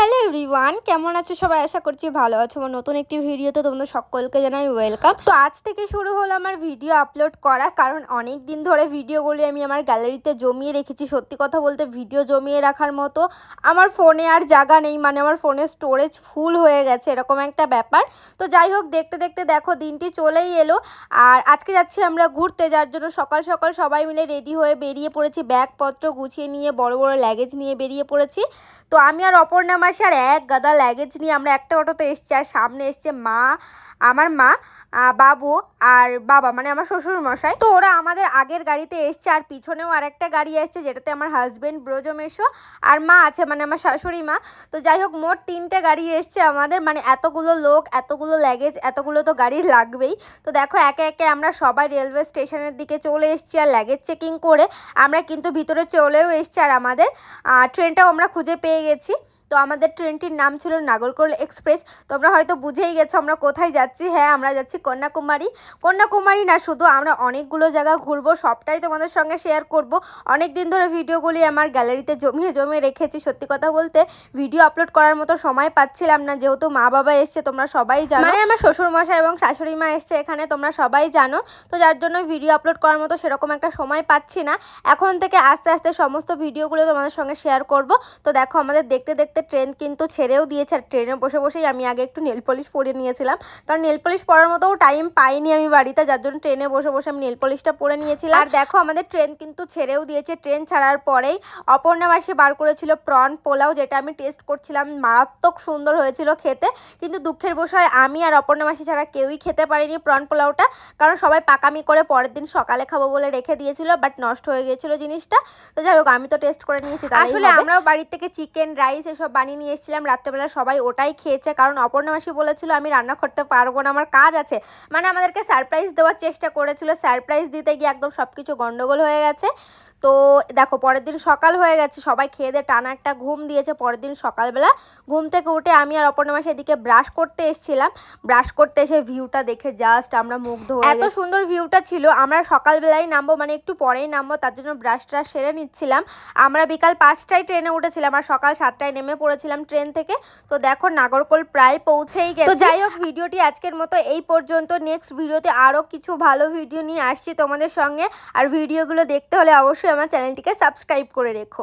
Hello everyone, কেমন আছো সবাই? আশা করছি ভালো আছো। আমার নতুন একটি ভিডিওতে তোমাদের সকলকে জানাই ওয়েলকাম। তো আজ থেকে শুরু হলো আমার ভিডিও আপলোড করা, কারণ অনেক দিন ধরে ভিডিওগুলি আমি আমার গ্যালারিতে জমিয়ে রেখেছি। সত্যি কথা বলতে ভিডিও জমিয়ে রাখার মতো আমার ফোনে আর জায়গা নেই, মানে আমার ফোনের স্টোরেজ ফুল হয়ে গেছে, এরকম একটা ব্যাপার। তো যাই হোক, দেখতে দেখতে দেখো দিনটি চলেই এলো। আর আজকে যাচ্ছি আমরা ঘুরতে, যার জন্য সকাল সকাল সবাই মিলে রেডি হয়ে বেরিয়ে পড়েছি, ব্যাগপত্র গুছিয়ে নিয়ে বড় বড় লাগেজ নিয়ে বেরিয়ে পড়েছি। তো আমি আর অপর্ণা মাসি আর এক গাদা লাগেজ নিয়ে আমরা একটা অটোতে এসেছি, আর সামনে এসছে মা, আমার মা, বাবু আর বাবা, মানে আমার শ্বশুর মশাই। তো ওরা আমাদের আগের গাড়িতে এসছে, আর পিছনেও আরেকটা গাড়ি এসছে যেটাতে আমার হাজবেন্ড ব্রজমেশো আর মা আছে, মানে আমার শাশুড়ি মা। তো যাই হোক, মোট 3টে গাড়ি এসছে আমাদের, মানে এতগুলো লোক, এতগুলো লাগেজ, এতগুলো তো গাড়ি লাগবেই। তো দেখো একে একে আমরা সবাই রেলওয়ে স্টেশনের দিকে চলে এসেছি, আর লাগেজ চেকিং করে আমরা কিন্তু ভিতরে চলেও এসেছি। আর আমাদের ট্রেনটাও আমরা খুঁজে পেয়ে গেছি। তো আমাদের ট্রেনটির নাম ছিল নাগরকোল এক্সপ্রেস। তোমরা হয়তো বুঝেই গেছো আমরা কোথায় যাচ্ছি। হ্যাঁ, আমরা যাচ্ছি কন্যাকুমারী। কন্যাকুমারী না শুধু, আমরা অনেকগুলো জায়গা ঘুরবো, সবটাই তোমাদের সঙ্গে শেয়ার করব। অনেক দিন ধরে ভিডিওগুলি আমার গ্যালারিতে জমিয়ে জমিয়ে রেখেছি। সত্যি কথা বলতে ভিডিও আপলোড করার মতো সময় পাচ্ছিলাম না, যেহেতু মা বাবা এসছে, তোমরা সবাই জানো, মানে আমার শ্বশুরমশাই এবং শাশুড়ি মা এসছে এখানে, তোমরা সবাই জানো। তো যার জন্য ভিডিও আপলোড করার মতো সেরকম একটা সময় পাচ্ছি না। এখন থেকে আস্তে আস্তে সমস্ত ভিডিওগুলো তোমাদের সঙ্গে শেয়ার করব। তো দেখো আমাদের দেখতে দেখতে ট্রেন কিন্তু ছেড়েও দিয়েছে, আর ট্রেনে বসে বসেই আমি আগে একটু নেল পলিশ পরে নিয়েছিলাম, কারণ নেল পলিশ পরার মতো টাইম পাইনি আমি বাড়িতে, যার জন্য ট্রেনে বসে বসে আমি নেল পলিশটা পরে নিয়েছিলাম। আর দেখো আমাদের ট্রেন কিন্তু ছেড়েও দিয়েছে। ট্রেন ছাড়ার পরেই অপর্ণা মাসি বার করেছিল প্রন পোলাও, যেটা আমি টেস্ট করছিলাম, মারাত্মক সুন্দর হয়েছিল খেতে। কিন্তু দুঃখের বিষয় আমি আর অপর্ণা মাসি ছাড়া কেউই খেতে পারিনি প্রন পোলাওটা, কারণ সবাই পাকামি করে পরের দিন সকালে খাবো বলে রেখে দিয়েছিল, বাট নষ্ট হয়ে গিয়েছিল জিনিসটা। তো যাই হোক, আমি তো টেস্ট করে নিয়েছি। আসলে আমরাও বাড়ির থেকে চিকেন রাইস এসব বানিয়ে নিয়ে এসেছিলাম, রাত্রেবেলা সবাই ওটাই খেয়েছে, কারণ অপর্ণা মাসি বলেছিল আমি রান্না করতে পারবো না, আমার কাজ আছে, মানে আমাদেরকে সারপ্রাইজ দেওয়ার চেষ্টা করেছিল। সারপ্রাইজ দিতে গিয়ে একদম সব কিছু গন্ডগোল হয়ে গেছে। তো দেখো পরের দিন সকাল হয়ে গেছে, সবাই খেয়ে দিয়ে টানা একটা ঘুম দিয়েছে। পরের দিন সকালবেলা ঘুম থেকে উঠে আমি আর অপর্ণা মাসি এদিকে ব্রাশ করতে এসেছিলাম। ব্রাশ করতে এসে ভিউটা দেখে জাস্ট আমরা মুগ্ধ হয়ে গেছি, এত সুন্দর ভিউটা ছিল। আমরা সকালবেলায় নামবো, মানে একটু পরেই নামবো, তার জন্য ব্রাশটা সেরে নিচ্ছিলাম। আমরা বিকাল 5টায় ট্রেনে উঠেছিলাম, আর সকাল 7টায় নেমে পড়েছিলাম ট্রেন থেকে। তো দেখো নাগরকোল প্রায় পৌঁছেই গেছে। তো যাই হোক, ভিডিওটি আজকের মতো এই পর্যন্ত। নেক্সট ভিডিওতে আরও কিছু ভালো ভিডিও নিয়ে আসছি তোমাদের সঙ্গে, আর ভিডিওগুলো দেখতে হলে অবশ্যই আমার চ্যানেলটিকে সাবস্ক্রাইব করে রেখো।